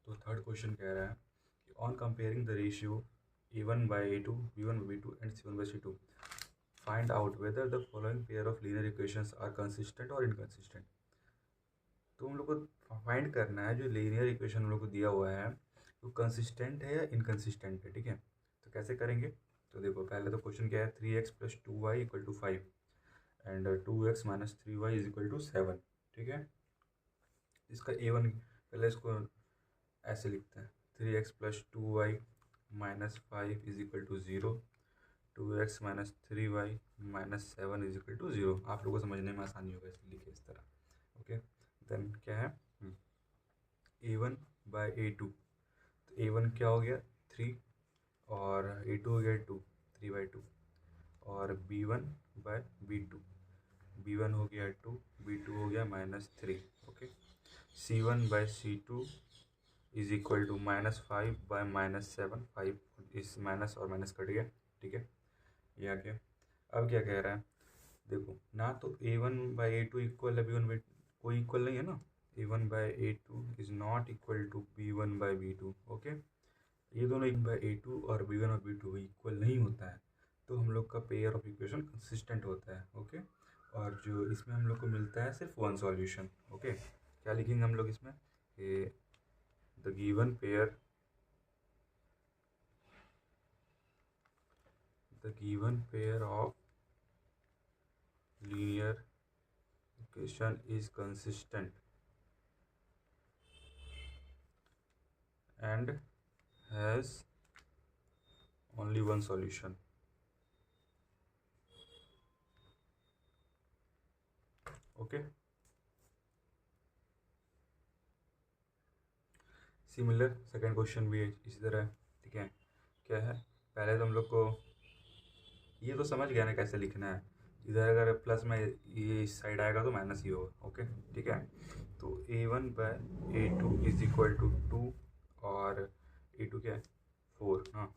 तो third question कह रहा है कि on comparing the ratio a1/a2, b1/b2 and c1/c2 find out whether the following pair of linear equations are consistent or inconsistent। तो हम लोग को फाइंड करना है जो लीनियर इक्वेशन हम लोग को दिया हुआ है वो कंसिस्टेंट है या इनकंसिस्टेंट है। ठीक है, तो कैसे करेंगे? तो देखो, पहले तो क्वेश्चन क्या है, 3x + 2y = 5 and 2x - 3y = 7। ठीक है, इसका a1 पहले इसको ऐसे लिखते हैं, 3x + 2y - 5 = 0, 2x - 3y - 7 = 0। आप लोगों को समझने में आसानी होगा इसलिए लिखे इस तरह। ओके, देन क्या है, a1/a2। तो a1 क्या हो गया, 3, और a2 हो गया 2, 3/2, और b1/b2, b1 हो गया 2, b2 हो गया -3। ओके, c1/c2 = -5/-7, 5 इस माइनस और माइनस कट गया। ठीक है, ये आ गया। अब क्या कह रहा है, देखो ना, तो a1/a2 इक्वल है b1/b2, कोई इक्वल नहीं है ना। a1/a2 is not equal to b1/b2। Okay, ये दोनों a2 और b1/b2 इक्वल नहीं होता है, तो हम लोग का पेयर ऑफ इक्वेशन कंसिस्टेंट होता है। ओके, और जो इसमें हम लोग को मिलता है सिर्फ वन सॉल्यूशन। ओके, क्या लिखेंगे हम लोग इसमें, the given pair of linear equation is consistent and has only one solution। Okay, similar second question भी इसी तरह है। ठीक है, क्या है, पहले तो हम लोग को ये तो समझ गया ना कैसे लिखना है। इधर अगर प्लस में ये इस साइड आएगा तो माइनस ही होगा। ओके, ठीक है, तो a1/a2 = 2 और a2 क्या है, 4। हाँ,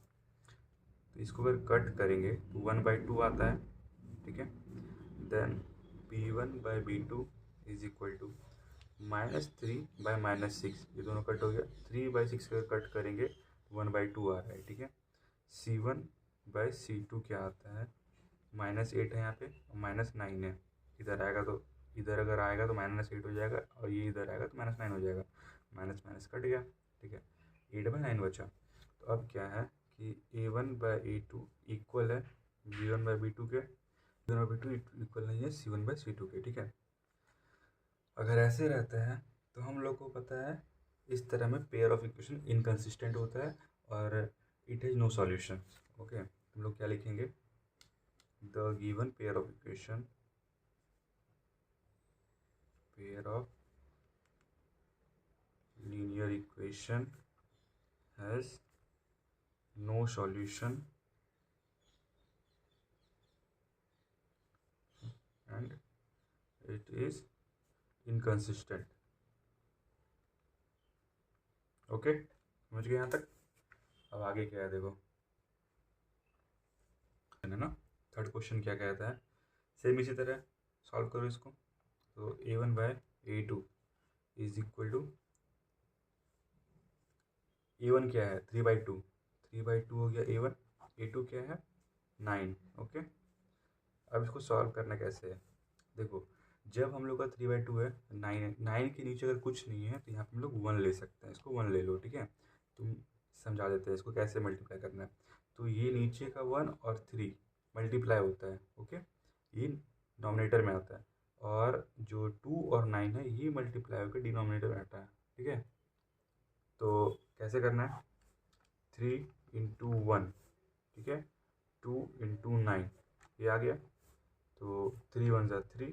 तो इसको अगर कट करेंगे तो 1/2 आता है। ठीक है, देन b1/b2 = -3/-6, ये दोनों कट हो गया। 3/6 का कट करेंगे तो 1/2 आ रहा है। ठीक है, c1/c2 क्या आता है, -8 है यहाँ पे, -9 है। इधर आएगा तो, इधर अगर आएगा तो -8 हो जाएगा, और ये इधर आएगा तो -9 हो जाएगा। माइनस माइनस कट गया। ठीक है, 8/9 बचा। तो अब क्या है कि a1/a2 इक्वल है b1/b2 के, b1/b2 इक्वल नहीं है c1/c2 के। ठीक है, अगर ऐसे रहता है तो हम लोग को पता है इस तरह में पेयर ऑफ इक्वेशन इनकंसिस्टेंट होता है और it has no solution. Okay, हम लोग क्या लिखेंगे, the given pair of linear equation has no solution and it is inconsistent। Okay, समझ गए यहाँ तक? अब आगे क्या है देखो, है ना, थर्ड क्वेश्चन क्या कहता है, सेम इसी तरह सॉल्व करो इसको। तो a1/a2 = a1 क्या है, 3/2, 3/2 हो गया a1, a2 क्या है, 9। ओके, अब इसको सॉल्व करना कैसे है, देखो, जब हम लोग का 3/2 है, 9 है, 9 के नीचे अगर कुछ नहीं है तो यहाँ पे हम लोग 1 ले सकते हैं, इसको 1 ले लो। ठीक है, तुम समझा देते हैं इसको कैसे मल्टीप्लाई करना है। तो ये नीचे का 1 और 3 मल्टीप्लाई होता है। ओके, ये नॉमिनेटर में आता है, और जो 2 और 9 है ये मल्टीप्लाई होकर डिनोमिनेटर में आता है। ठीक है, तो कैसे करना है, 3 × 1, ठीक है, 2 × 9, ये आ गया। तो 3 × 1 = 3,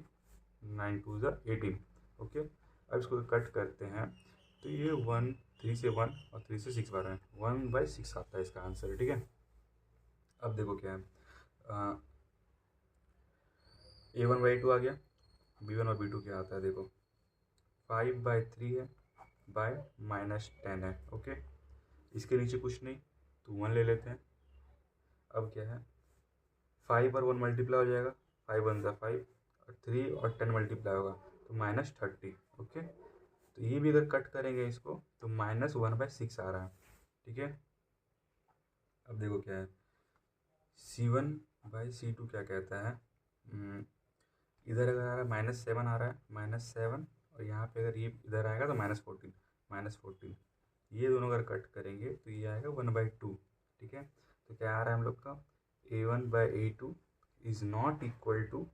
9 × 2 = 18। ओके, अब इसको कट करते हैं तो ये 1, 3 से 1 और 3 से 6 बार है, 1/6 आता है इसका आंसर। ठीक है, अब देखो क्या है, a1/a2 आ गया, b1 और b2 क्या आता है, देखो 5/3 है, बाय -10 है। ओके, इसके नीचे कुछ नहीं तो 1 ले लेते हैं। अब क्या है, 5 और 1 मल्टीप्लाई हो जाएगा, 5 × 1 = 5, और 3 और 10 मल्टीप्लाई होगा तो -30। ओके, तो ये भी अगर कट करेंगे इसको तो -1/6 आ रहा है, ठीक है। अब देखो क्या है, C1/C2 क्या कहता है, इधर अगर आ रहा है -7 आ रहा है, -7, और यहाँ पे अगर ये इधर आएगा तो -14, -14, ये दोनों अगर कट करेंगे तो ये आएगा 1/2, ठीक है। तो क्या आ रहा है हम लोग का, A1/A2 is not equal to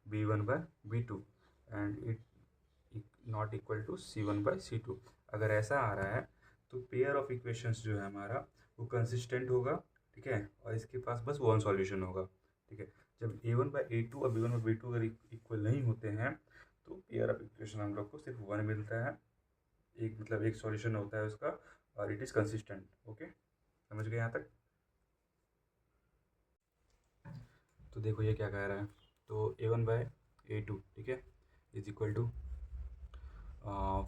B1/B2 and it not equal to C1/C2। अगर ऐसा आ रहा है तो पेयर ऑफ इक्वेशंस जो है हमारा वो कंसिस्टेंट होगा, ठीक है, और इसके पास बस वन सॉल्यूशन होगा, ठीक है। जब A1/A2 और B1/B2 अगर इक्वल नहीं होते हैं तो पेयर ऑफ इक्वेशन हम लोग को सिर्फ वन मिलता है, एक मतलब एक सॉल्यूशन होता है उसका, और इट इज़ कंसिस्टेंट। ओके, समझ गए यहाँ तक। तो देखो ये क्या कह रहा है, तो A1/A2, ठीक है, इज इक्वल टू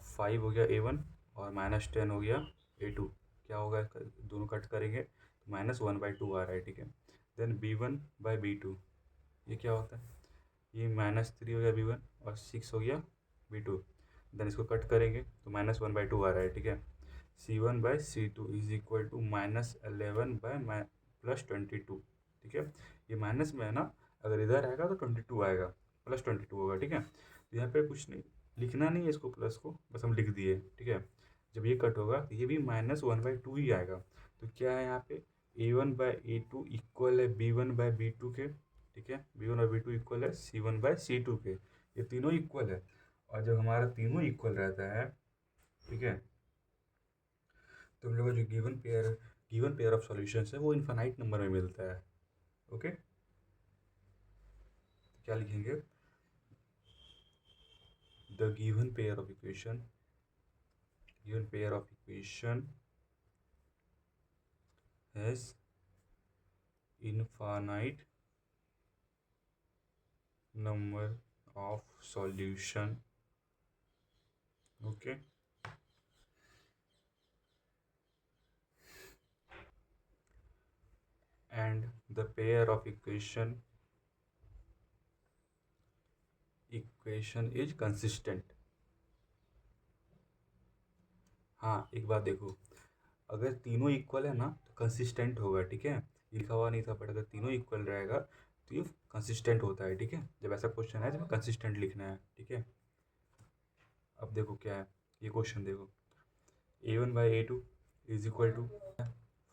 5 हो गया A1 और -10 हो गया A2। क्या होगा इसका, दोनों कट करेंगे तो -1/2 आ रहा है, ठीक है। देन B1/B2, ये क्या होता है, ये -3 हो गया B1 और 6 हो गया B2। देन इसको कट करेंगे तो -1/2 आ रहा है, ठीक है। C1/C2 इज इक्वल टू -11/+22, ठीक है। ये माइनस में है ना, अगर इधर आएगा तो 22 आएगा, +22 होगा, ठीक है। तो यहाँ पे कुछ नहीं लिखना नहीं है इसको, प्लस को बस हम लिख दिए, ठीक है। जब ये कट होगा तो ये भी -1/2 ही आएगा। तो क्या है यहाँ पे, A1/A2 इक्वल है B1/B2 के, ठीक है। B1/B2 इक्वल है C1/C2 के, ये तीनों इक्वल है। और जब हमारा तीनों इक्वल रहता है, ठीक है, तो हम लोग का जो गिवन पेयर ऑफ सॉल्यूशंस है वो इनफाइनाइट नंबर में मिलता है। ओके, क्या लिखेंगे, the given pair of equation has infinite number of solution, okay, and the pair of equation is consistent। हाँ, एक बात देखो, अगर तीनों इक्वल है ना तो कंसिस्टेंट होगा, ठीक है। लिखा हुआ नहीं था, बट अगर तीनों इक्वल रहेगा तो ये कंसिस्टेंट होता है, ठीक है। जब ऐसा क्वेश्चन है तो कंसिस्टेंट लिखना है, ठीक है। अब देखो क्या है, ये क्वेश्चन देखो, A1/A2 is equal to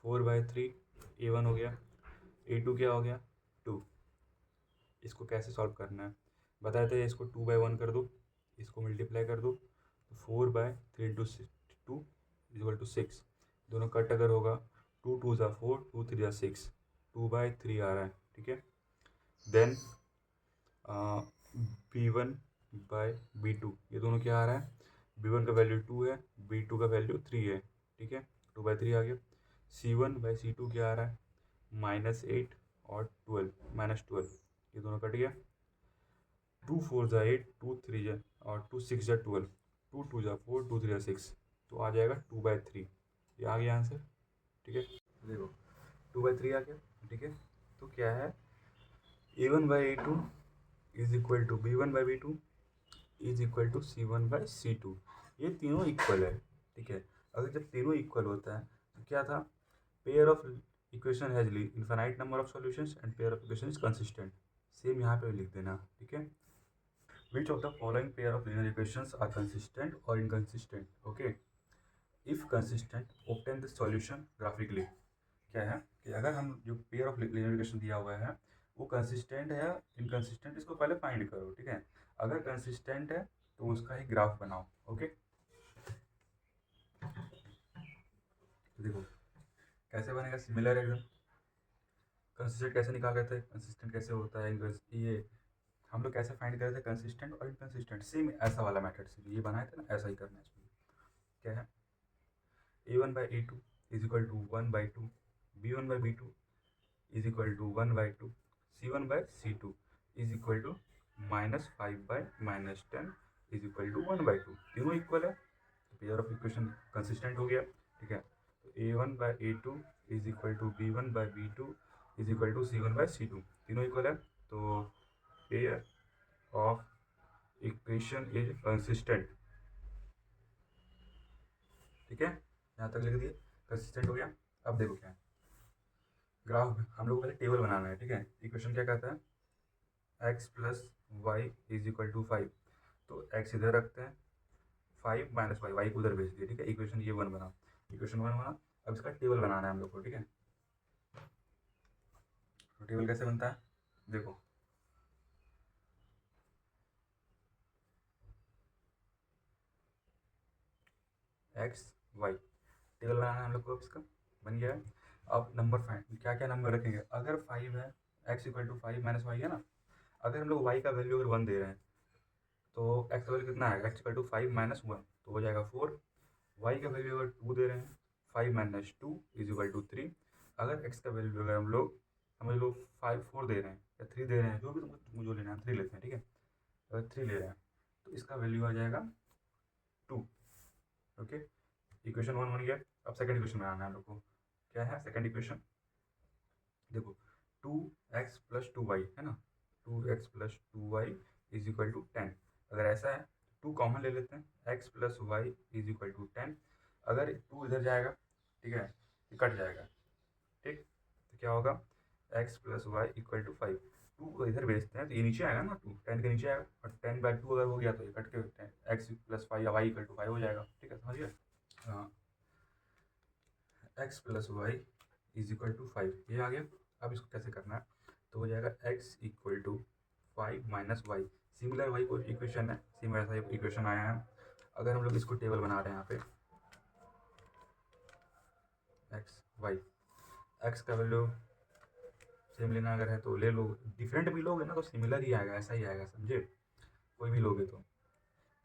4/3, A1 हो गया, A2 क्या हो गया 2। इसको कैसे सॉल्व करना है बताए थे, इसको 2/1 कर दो, इसको मल्टीप्लाई कर दो, तो 4/3 इंटू 2 इज इक्वल टू 6। दोनों कट अगर होगा, 2 2 ज़ा 4, 2 3 ज़ा 6, 2/3 आ रहा है, ठीक है। देन B1/B2, ये दोनों क्या आ रहा है, B1 का वैल्यू 2 है, B2 का वैल्यू 3 है, ठीक है, 2/3 आ गया। C1/C2 क्या आ रहा है, -8 और 12, ये दोनों कट गया। 2 4 ज़ा 8, 2 3 ज़ा और 2 6 ज़ा 12, 2 2 ज़ा 4, 2 3 ज़ा 6, तो आ जाएगा 2/3। ये आ गया आंसर, ठीक है। देखो 2/3 आ गया, ठीक है। तो क्या है, A1/A2 is equal to B1/B2 is equal to C1/C2, ये तीनों इक्वल है, ठीक है। अगर जब तीनों इक्वल होता है तो क्या था, pair of equation has infinite number of solutions and pair of equation is consistent. Same यहाँ पे लिख देना, ठीक है। Which of the following pair of linear equations are consistent or inconsistent? Okay, if consistent, obtain the solution graphically। क्या है कि अगर हम जो पेयर ऑफ linear equation दिया हुआ है वो कंसिस्टेंट है या इनकंसिस्टेंट, इसको पहले फाइंड करो, ठीक है। अगर कंसिस्टेंट है तो उसका एक ग्राफ बनाओ। ओके, तो देखो कैसे बनेगा, सिमिलर एकदम। कंसिस्टेंट कैसे निकाल रहे थे, कंसिस्टेंट कैसे होता है, ये हम लोग कैसे फाइंड कर रहे थे कंसिस्टेंट और इनकंसिस्टेंट, सेम ऐसा वाला मेथड से ये बनाए थे ना, ऐसा ही करना है इसमें। क्या है, A1/A2 is equal to 1/2, B1/B2 is equal to 1/2, C1/C2 is equal to -5/-10 is equal to 1/2। तीनों इक्वल है तो पेयर ऑफ इक्वेशन कंसिस्टेंट हो गया, ठीक है। तो A1/A2 is equal to B1/B2 is equal to C1/C2, तीनों इक्वल है तो pair of equation is consistent. ठीक है, यहाँ तक लिख दिए, कंसिस्टेंट हो गया। अब देखो क्या है, ग्राफ हम लोग को पहले टेबल बनाना है। ठीक है, इक्वेशन क्या कहता है, x plus y is equal to 5। तो x इधर रखते हैं, 5 माइनस वाई, वाई को उधर भेज दिए। ठीक है, इक्वेशन ये 1 बना, इक्वेशन 1 बना। अब इसका टेबल बनाना है हम लोग को। ठीक है, तो टेबल कैसे बनता है, देखो एक्स वाई टेबल बनाना है हम लोग को। अब इसका बन गया है। अब नंबर फाइंड, क्या क्या नंबर रखेंगे, अगर 5 है, x equal to 5 minus y है ना। अगर हम लोग वाई का वैल्यू अगर 1 दे रहे हैं तो एक्स का वैल्यू कितना है, एक्स इक्वल टू 5 माइनस 1 तो हो जाएगा 4। वाई का वैल्यू अगर 2 दे रहे हैं, 5 माइनस 2 इज इक्वल टू 3। अगर एक्स का वैल्यू अगर हम लोग 4 दे रहे हैं या 3 दे रहे हैं, जो भी तुमको जो लेना है 3 लेते हैं। ठीक है, अगर 3 ले रहे हैं तो इसका वैल्यू आ जाएगा 2। ओके, इक्वेशन 1 बन गया। अब सेकंड इक्वेशन बनाना है हम लोग को। क्या है सेकंड इक्वेशन, देखो 2x प्लस 2y है ना, 2x plus 2y is equal to 10। अगर ऐसा है, 2 कॉमन ले लेते हैं, x plus y is equal to 10। अगर 2 इधर जाएगा, ठीक है, ये कट जाएगा। ठीक, तो क्या होगा, x plus y equal to 5। 2 को इधर भेजते हैं तो ये नीचे आएगा ना, 2 10 के नीचे आएगा, और 10/2 अगर हो गया तो ये कट के x प्लस 5 या वाई इक्वल टू 5 हो जाएगा। ठीक है, समझ गए। हाँ, x plus y is equal to 5 ये आ गया। अब इसको कैसे करना है, तो हो जाएगा x equal to 5 minus y. Similar y को इक्वेशन है, सेम वैसा इक्वेशन आया है। अगर हम लोग इसको टेबल बना रहे हैं यहाँ पे, एक्स वाई, एक्स का वैल्यू सेम लेना अगर है तो ले लो, डिफरेंट भी लोगे ना तो सिमिलर ही आएगा, ऐसा ही आएगा, समझे। कोई भी लोगे तो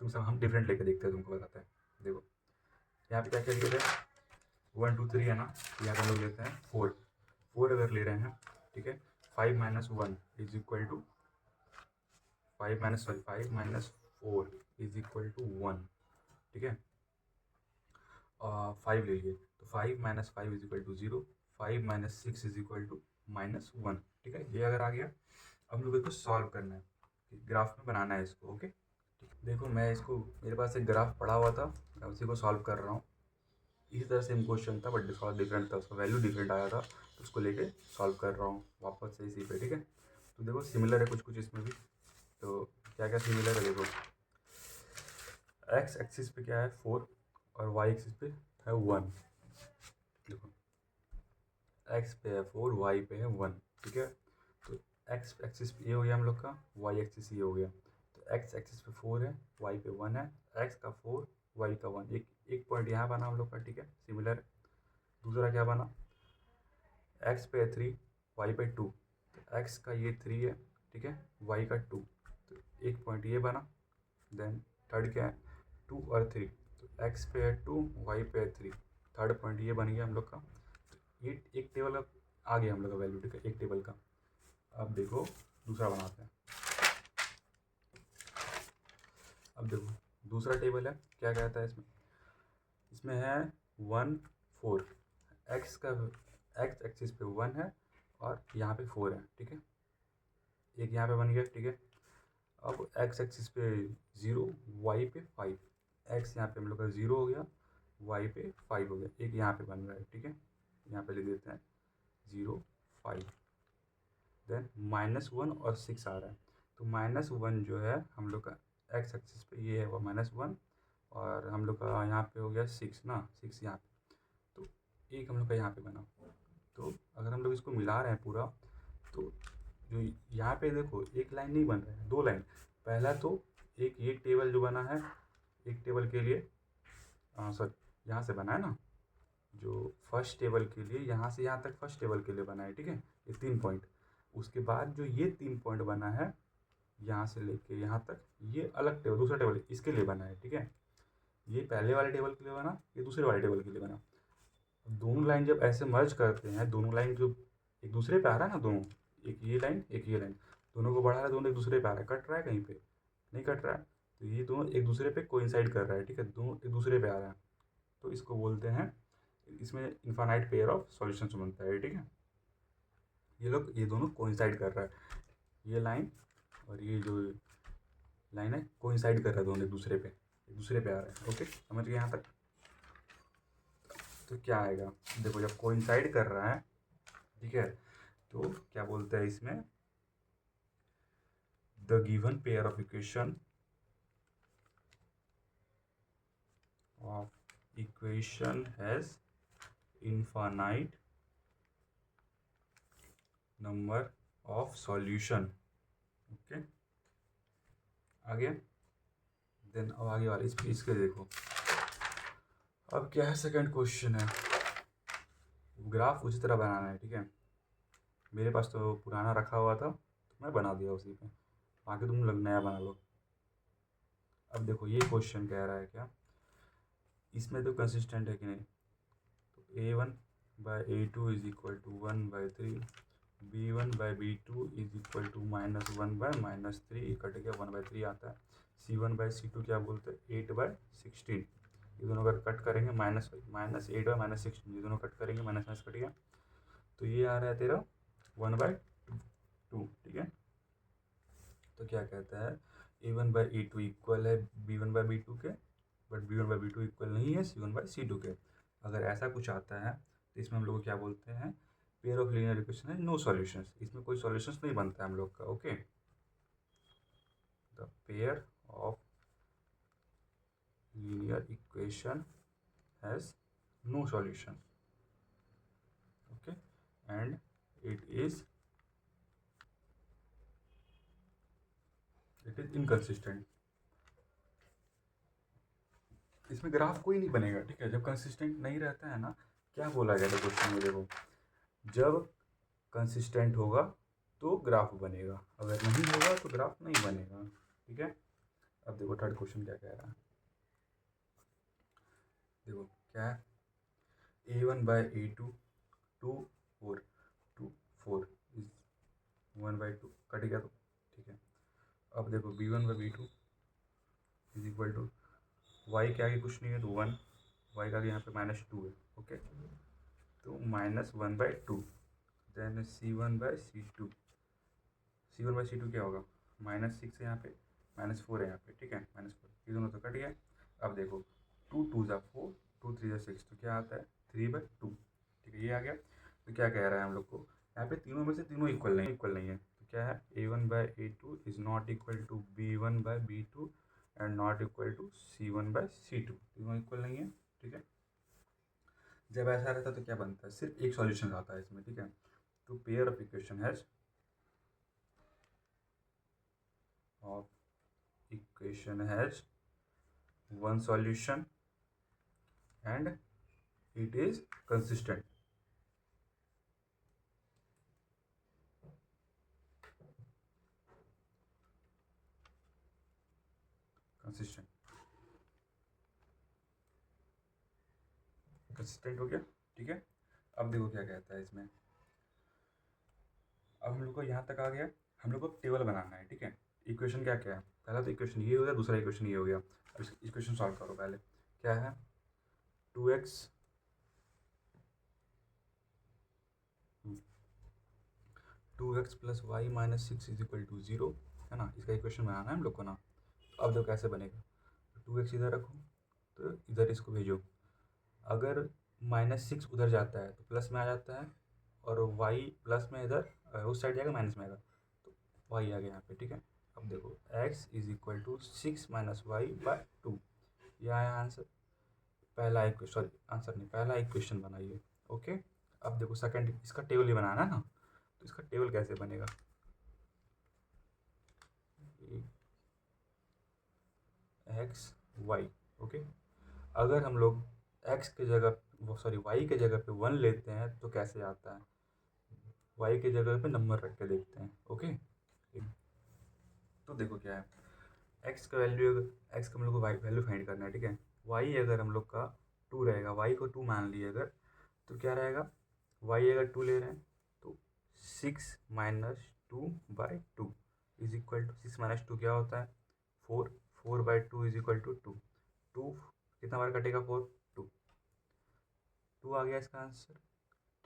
तुम सब, हम डिफरेंट लेके देखते हैं, तुमको बताते हैं। देखो यहाँ पे क्या क्या लिए थे, 1 2 3 है ना, यहाँ पे हम लोग लेते हैं 4। 4 अगर ले रहे हैं, ठीक है, 5 minus 1 is equal to 5 minus 4 is equal to 1। ठीक है, 5 ले लिए तो 5 minus 5 is equal to 0। 5 minus 6 is equal to -1। ठीक है, ये अगर आ गया, अब हम लोग इसको सॉल्व करना है, ग्राफ में बनाना है इसको। ओके, देखो मैं इसको, मेरे पास एक ग्राफ पड़ा हुआ था, मैं उसी को सॉल्व कर रहा हूँ। इसी तरह सेम क्वेश्चन था बट थोड़ा डिफरेंट था, उसका वैल्यू डिफरेंट आया था, तो उसको लेके सॉल्व कर रहा हूँ वापस से इसी पे। ठीक है, तो देखो सिमिलर है कुछ कुछ इसमें भी। तो क्या क्या सिमिलर है, देखो एक्स एक्सिस पे क्या है 4 और वाई एक्सिस पे है 1। देखो एक्स पे है 4, वाई पे है 1। ठीक है, तो एक्स एक्सिस पे ये हो गया हम लोग का, वाई एक्सिस ये हो गया। तो एक्स एक्सिस पे 4 है, वाई पे 1 है, एक्स का 4 वाई का 1, एक एक पॉइंट यहाँ बना हम लोग का। ठीक है, सिमिलर। दूसरा क्या बना, एक्स पे 3, वाई पे 2। तो एक्स का ये 3 है, ठीक है, वाई का 2, तो एक पॉइंट ये बना। देन थर्ड क्या है, 2 और 3, तो एक्स पे है 2, वाई पे है 3, थर्ड पॉइंट ये बन गया हम लोग का। तो ये एक टेबल का आ गया हम लोग का वैल्यू। ठीक है, एक टेबल का। अब देखो दूसरा बनाते हैं। अब देखो दूसरा टेबल है, क्या कहता है इसमें, इसमें है 1 4। एक्स का, एक्स एक्सिस पे 1 है और यहाँ पे 4 है। ठीक है, एक यहाँ पे बन गया। ठीक है, अब एक्स एक्सिस पे 0, वाई पे 5। एक्स यहाँ पे हम लोग का 0 हो गया, वाई पे 5 हो गया, एक यहाँ पे बन रहा है। ठीक है, यहाँ पे लिख देते हैं 0 5। देन -1 और 6 आ रहा है, तो -1 जो है हम लोग का एक्स एक्सिस पे ये है वो -1, और हम लोग का यहाँ पे हो गया 6 ना, 6 यहाँ पे, तो एक हम लोग का यहाँ पे बना। तो अगर हम लोग इसको मिला रहे हैं पूरा, तो जो यहाँ पे देखो एक लाइन नहीं बन रहा है, 2 लाइन। पहला तो एक ये टेबल जो बना है, एक टेबल के लिए, सॉरी यहाँ से बना है ना, जो फर्स्ट टेबल के लिए यहाँ से यहाँ तक फर्स्ट टेबल के लिए बना है। ठीक है, ये 3 पॉइंट। उसके बाद जो ये 3 पॉइंट बना है यहाँ से लेके यहाँ तक, ये अलग टेबल, दूसरा टेबल इसके लिए बना है। ठीक है, ये पहले वाले टेबल के लिए बना, ये दूसरे वाले टेबल के लिए बना। दोनों लाइन जब ऐसे मर्ज करते हैं, दोनों लाइन जो एक दूसरे पे आ रहा है ना, दोनों, एक ये लाइन एक ये लाइन, दोनों को बढ़ा रहा है, दोनों एक दूसरे पे आ रहा है, कट रहा है कहीं पे नहीं कट रहा है, तो ये दोनों एक दूसरे पे कोइंसाइड कर रहा है। ठीक है, दोनों एक दूसरे पे आ रहा है, तो इसको बोलते हैं, इसमें इन्फानाइट पेयर ऑफ सॉल्यूशंस बनता है। ठीक है, ये लोग ये दोनों कोइंसाइड कर रहा है, ये लाइन और ये जो लाइन है कोइंसाइड कर रहा है, दोनों एक दूसरे पे आ रहा है। ओके, समझ गए यहाँ तक। तो क्या आएगा, देखो जब कोइंसाइड कर रहा है, ठीक है, तो क्या बोलते हैं इसमें, the given pair of equation has infinite number of solution. Okay, आ गया। देन अब आगे वाले इसके देखो, अब क्या है, सेकंड क्वेश्चन है, ग्राफ उसी तरह बनाना है, ठीक है। मेरे पास तो पुराना रखा हुआ था तो मैं बना दिया उसी पे, बाकी तुम लोग नया बना लो। अब देखो ये क्वेश्चन कह रहा है क्या, इसमें तो कंसिस्टेंट है कि नहीं, तो a1/a2 is equal to 1/3, b1/b2 is equal to -1/-3, cut गया 1/3 आता है, c1/c2 क्या बोलते हैं 8/16, ये दोनों अगर कट करेंगे -8/-16, ये दोनों कट करेंगे, माइनस माइनस कट गया, तो ये आ रहा है तेरा 1/2, ठीक है। तो क्या कहता है, a1/a2 इक्वल है b1/b2 के, बट b1/b2 इक्वल नहीं है c1/c2 के। अगर ऐसा कुछ आता है तो इसमें हम लोग को क्या बोलते हैं, पेयर ऑफ लीनियर इक्वेशन है, नो सॉल्यूशंस, इसमें कोई सॉल्यूशंस नहीं बनता है हम लोग का। Okay, the pair of linear equation has no solution, okay, and it is inconsistent. इसमें ग्राफ कोई नहीं बनेगा, ठीक है, जब कंसिस्टेंट नहीं रहता है ना। क्या बोला गया था क्वेश्चन में, देखो जब कंसिस्टेंट होगा तो ग्राफ बनेगा, अगर नहीं होगा तो ग्राफ नहीं बनेगा, ठीक है। अब देखो थर्ड क्वेश्चन क्या कह रहा है, देखो क्या है, a1/a2 2 4 इज 1/2, कट गया तो, ठीक है। अब देखो b1/b2 is equal to, y के आगे कुछ नहीं है तो 1, y का आगे यहाँ पे -2 है, ओके, तो -1/2, देन c1/c2, c1/c2 क्या होगा, -6 है यहाँ पे, -4 है यहाँ पे, ठीक है, -4, ये दोनों तो कट गया। अब देखो 2 2 ज़ा 4, 2 3 ज़ा 6, तो क्या आता है 3/2, ठीक है, ये आ गया। तो क्या कह रहा है हम लोग को, यहाँ पे तीनों में से तीनों इक्वल नहीं है, तो क्या है, a1/a2 is not equal to b1/b2 and not equal to c1/c2, तीनों इक्वल नहीं है, ठीक है। जब ऐसा रहता है तो क्या बनता है, सिर्फ एक सॉल्यूशन आता है इसमें, ठीक है। तो pair of equation has one solution and it is consistent. Consistent हो गया, ठीक है। अब देखो क्या कहता है इसमें, अब हम लोग को यहाँ तक आ गया, हम लोग को टेबल बनाना है, ठीक है। इक्वेशन क्या क्या है, पहला तो इक्वेशन ये हो गया, दूसरा इक्वेशन ये हो गया। अब इस इक्वेशन सॉल्व करो पहले, क्या है 2x 2x plus y minus 6 is equal to 0, है ना, इसका इक्वेशन बनाना है हम लोग को ना। तो अब देखो कैसे बनेगा, 2x इधर रखो तो इधर इसको भेजो, अगर -6 उधर जाता है तो प्लस में आ जाता है, और y प्लस में इधर उस साइड जाएगा, माइनस में आएगा, तो y आ गया यहाँ पे, ठीक है। अब देखो x is equal to 6 - y/2, ये आया आंसर, पहला इक्वेशन, सॉरी आंसर नहीं, पहला इक्वेशन बनाइए, ओके। अब देखो सेकंड, इसका टेबल ही बनाना है ना, तो इसका टेबल कैसे बनेगा, x y, ओके। अगर हम लोग x के जगह, वो सॉरी y के जगह पे 1 लेते हैं तो कैसे आता है, y के जगह पे नंबर रख के देखते हैं, ओके। तो देखो क्या है, x का वैल्यू, x का हम लोग को वैल्यू फाइंड करना है, ठीक है। y अगर हम लोग का 2 रहेगा, y को 2 मान लिए अगर, तो क्या रहेगा, y अगर 2 ले रहे हैं तो 6 - 2/2 इज इक्वल टू, 6 - 2 क्या होता है 4, 4/2 इज इक्वल टू 2, 2 कितना बार कटेगा 4, 2, 2 आ गया इसका आंसर,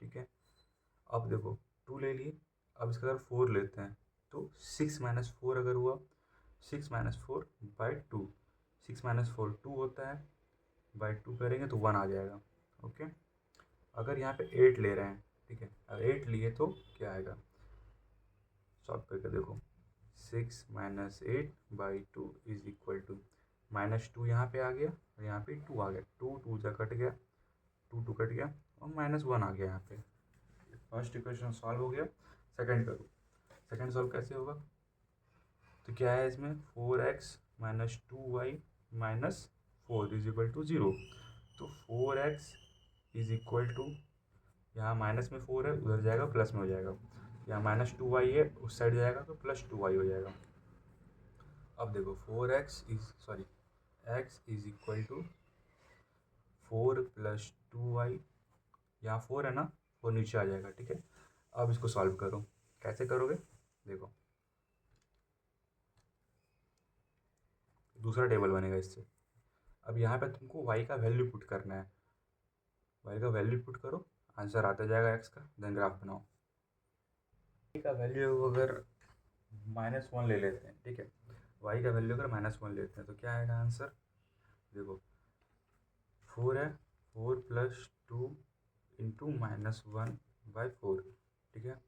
ठीक है। अब देखो 2 ले लिए, अब इसका अगर 4 लेते हैं तो 6 - 4 अगर हुआ, 6 - 4/2, 6 - 4 2 होता है, बाई 2 करेंगे तो 1 आ जाएगा, ओके। अगर यहाँ पे 8 ले रहे हैं, ठीक है, अगर 8 लिए तो क्या आएगा, सॉल्व करके देखो, 6 - 8/2 इज इक्वल टू -2 यहाँ पे आ गया और यहाँ पे 2 आ गया, 2 2 जा कट गया, 2 2 कट गया और -1 आ गया यहाँ पे। फर्स्ट इक्वेशन सॉल्व हो गया। सेकंड करो, सेकंड सॉल्व कैसे होगा, तो क्या है इसमें 4x - 2y - 4 is equal to 0। तो 4x इज इक्वल टू, यहाँ माइनस में 4 है उधर जाएगा प्लस में हो जाएगा, यहाँ -2y है उस साइड जाएगा तो +2y हो जाएगा। अब देखो 4x is sorry x is equal to 4 + 2y, यहाँ 4 है ना, वो नीचे आ जाएगा, ठीक है। अब इसको सॉल्व करो, कैसे करोगे देखो, दूसरा टेबल बनेगा इससे। अब यहाँ पे तुमको y का वैल्यू पुट करना है, y का वैल्यू पुट करो, आंसर आता जाएगा x का, देन ग्राफ बनाओ। y का वैल्यू अगर -1 ले लेते हैं, ठीक है, y का वैल्यू अगर -1 लेते हैं तो क्या आएगा आंसर, देखो 4 है, 4 + 2 इंटू -1/4, ठीक है,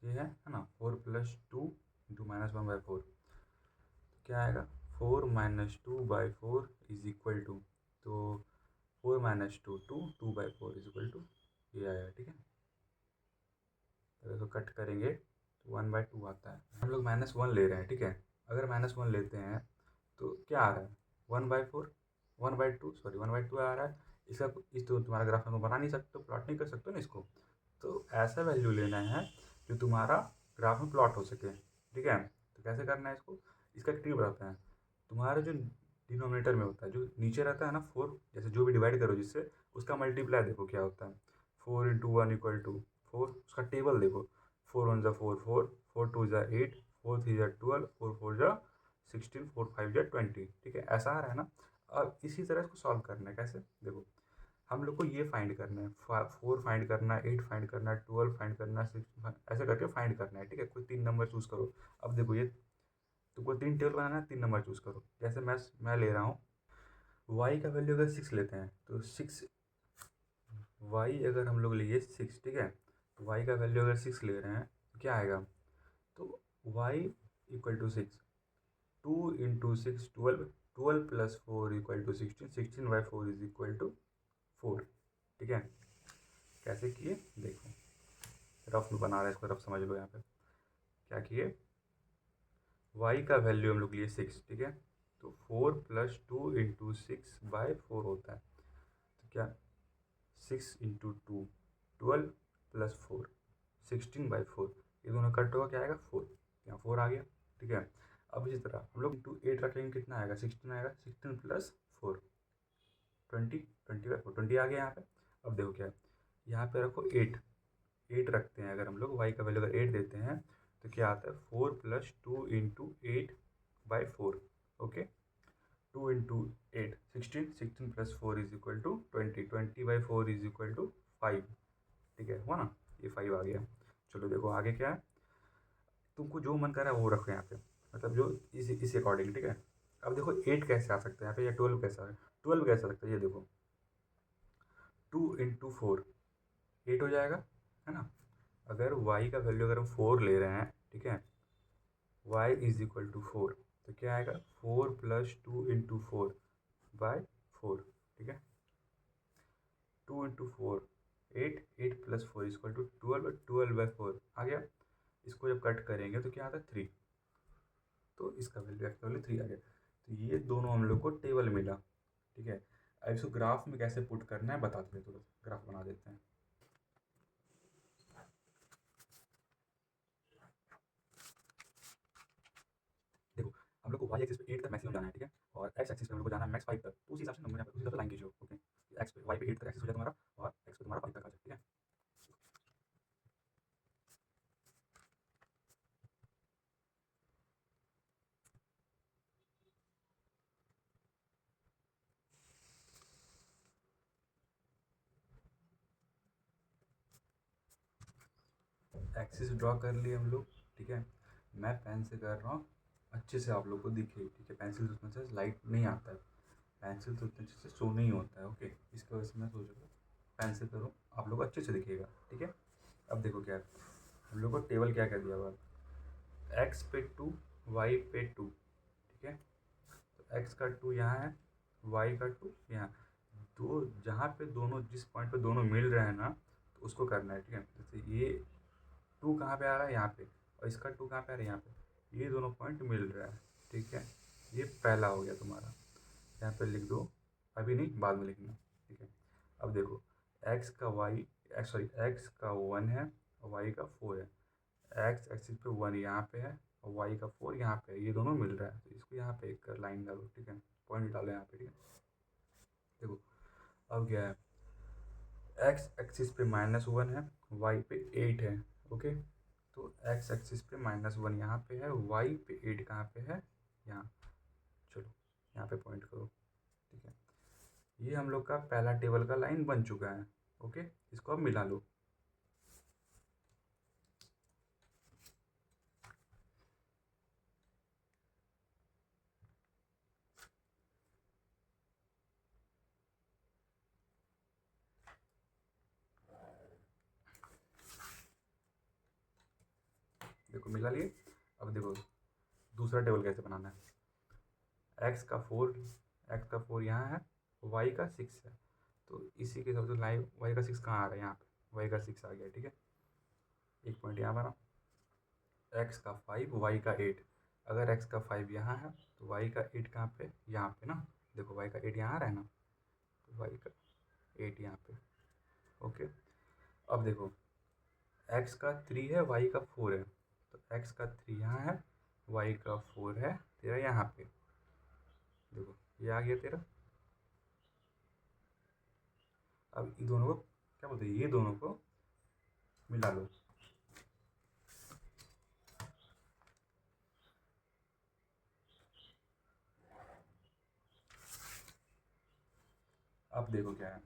ये है ना, 4 + 2 इंटू -1/4, तो क्या आएगा 4 - 2/4 इज इक्वल टू, तो 4 - 2 2/4 इज इक्वल टू ये आएगा, ठीक है। अगर इसको कट करेंगे तो 1/2 आता है। हम लोग -1 ले रहे हैं, ठीक है, अगर -1 लेते हैं तो क्या आ रहा है 1/4, 1/2 सॉरी 1/2 आ रहा है। इसका इस तो तुम्हारा ग्राफ में बना नहीं सकते, प्लॉट नहीं कर सकते ना इसको, तो ऐसा वैल्यू लेना है जो तुम्हारा ग्राफ में प्लॉट हो सके, ठीक है। तो कैसे करना है इसको, इसका एक ट्रिक बताते हैं। तुम्हारा जो डिनोमिनेटर में होता है, जो नीचे रहता है ना 4, जैसे जो भी डिवाइड करो जिससे, उसका मल्टीप्लाई देखो क्या होता है, 4 × 1 = 4, उसका टेबल देखो, 4 × 1 = 4 4, 4 × 2 = 8, 4 × 3 = 12, 4 × 4 = 16, 4 × 5 = 20, ठीक है, ऐसा आ रहा है ना। अब इसी तरह इसको सॉल्व करना है, कैसे देखो, हम लोग को ये फाइंड करना है, 4 फाइंड करना है, 8 फाइंड करना है, 12 फाइंड करना है, 6 ऐसे करके फाइंड करना है, ठीक है। कोई 3 नंबर चूज़ करो। अब देखो ये तुमको 3 टेबल बनाना है, 3 नंबर चूज़ करो। जैसे मैं ले रहा हूँ y का वैल्यू अगर 6 लेते हैं तो 6 y अगर हम लोग लिए 6, ठीक है, तो y का वैल्यू अगर 6 ले रहे हैं तो क्या आएगा, तो y = 6, 2 × 6 12, 12 + 4 = 16, 16/4 इज इक्वल टू 4, ठीक है। कैसे किए देखो, रफ में बना रहे हैं इसको, रफ समझ लो। यहाँ पे क्या किए, y का वैल्यू हम लोग लिए 6, ठीक है, तो 4 + 2 × 6/4 होता है, तो क्या 6 × 2 12 + 4 16/4, ये दोनों कट होगा, क्या आएगा 4, यहाँ 4 आ गया, ठीक है। अब इसी तरह हम लोग इंटू 8 रखेंगे, कितना आएगा 16 आएगा, 16 + 4 20, 20/4 20 आ गया यहाँ पे। अब देखो क्या है, यहाँ पे रखो 8, 8 रखते हैं, अगर हम लोग y का वैल्यू अगर 8 देते हैं तो क्या आता है 4 + 2 × 8/4, okay, 2 × 8 16, 16 + 4 is equal to 20, 20/4 is equal to 5, ठीक है, हुआ ना, ये 5 आ गया। चलो देखो आगे क्या है, तुमको जो मन कर रहा है वो रखो यहाँ पे, मतलब जो इस अकॉर्डिंग, ठीक है। अब देखो 8 कैसे आ सकता है यहाँ पे, या 12 कैसा है, 12 कैसे आ सकता है, ये देखो 2 × 4 8 हो जाएगा, है ना। अगर y का वैल्यू अगर हम 4 ले रहे हैं, ठीक है, y = 4, तो क्या आएगा 4 + 2 × 4/4, ठीक है, 2 × 4 8, 8 + 4 = 12, 12/4 आ गया। इसको जब कट करेंगे तो क्या आता है 3, तो इसका वैल्यू एक्चुअली 3 आ गया। तो ये दोनों हम लोग को टेबल मिला, ठीक है। अब इसको ग्राफ में कैसे पुट करना है बताते हैं, तो ग्राफ बना देते हैं। देखो हम लोग को y एक्सिस पे 8 तक मैक्सिमम जाना है, ठीक है, और x एक्सिस पे हम लोग को जाना है मैक्स 5 तक, तो उसी हिसाब से नंबर उसी हिसाब से लाइन खींचो, ओके। x पे y पे 8 तक एक्सिस हो जाए तुम्हारा, और x पे तुम्हारा 5 तक आ जाए, ठीक है। एक्सिस ड्रॉ कर लिए हम लोग, ठीक है। मैं पेन से कर रहा हूँ, अच्छे से आप लोग को दिखे, ठीक है, पेंसिल उतना से लाइट नहीं आता है, पेंसिल तो उतने अच्छे से शो नहीं होता है, ओके, इसकी वजह से मैं सोच रहा हूँ पेन से करो, आप लोग को अच्छे से दिखेगा, ठीक है। अब देखो क्या है, हम लोग को टेबल क्या क्या दिया हुआ है, एक्स पे 2, वाई पे 2, ठीक है। तो एक्स का 2 यहाँ है, वाई का 2 यहाँ, दो जहाँ पे दोनों, जिस पॉइंट पे दोनों मिल रहे हैं ना, तो उसको करना है, ठीक है। जैसे ये 2 कहाँ पे आ रहा है, यहाँ पे, और इसका 2 कहाँ पे आ रहा है, यहाँ पे, ये दोनों पॉइंट मिल रहा है, ठीक है। ये पहला हो गया तुम्हारा, यहाँ पे लिख दो, अभी नहीं बाद में लिखना, ठीक है। अब देखो एक्स का वाई, सॉरी एक्स का 1 है और वाई का 4 है, एक्स एक्सिस पे 1 यहाँ पे है और वाई का 4 यहाँ पे है, ये दोनों मिल रहा है, तो इसको यहाँ पे एक लाइन डालो, ठीक है, पॉइंट डालो यहाँ पे, ठीक है। देखो अब क्या है, एक्स एक्सिस पे -1 है, वाई पे 8 है, ओके। तो एक्स एक्सिस पे -1 यहाँ पे है, वाई पे 8 कहाँ पे है, यहाँ। चलो यहाँ पे पॉइंट करो, ठीक है। ये हम लोग का पहला टेबल का लाइन बन चुका है, ओके। इसको अब मिला लो। देखो मिला लिए। अब देखो दूसरा टेबल कैसे बनाना है, एक्स का 4 यहाँ है, वाई का 6 है, तो इसी के हिसाब से लाइन वाई का 6 कहाँ आ रहा है, यहाँ पे वाई का 6 आ गया, ठीक है। एक पॉइंट यहाँ बना, एक्स का 5, वाई का 8, अगर एक्स का 5 यहाँ है तो वाई का 8 कहाँ पे, यहाँ पे ना। देखो वाई का 8 यहाँ आ रहा है ना, तो वाई का 8 यहाँ पे, ओके। अब देखो एक्स का 3 है, वाई का 4 है, तो एक्स का 3 यहाँ है, वाई का 4 है तेरा यहाँ पे। देखो ये आ गया तेरा। अब इन दोनों को क्या बोलते हैं, ये दोनों को मिला लो। अब देखो क्या है,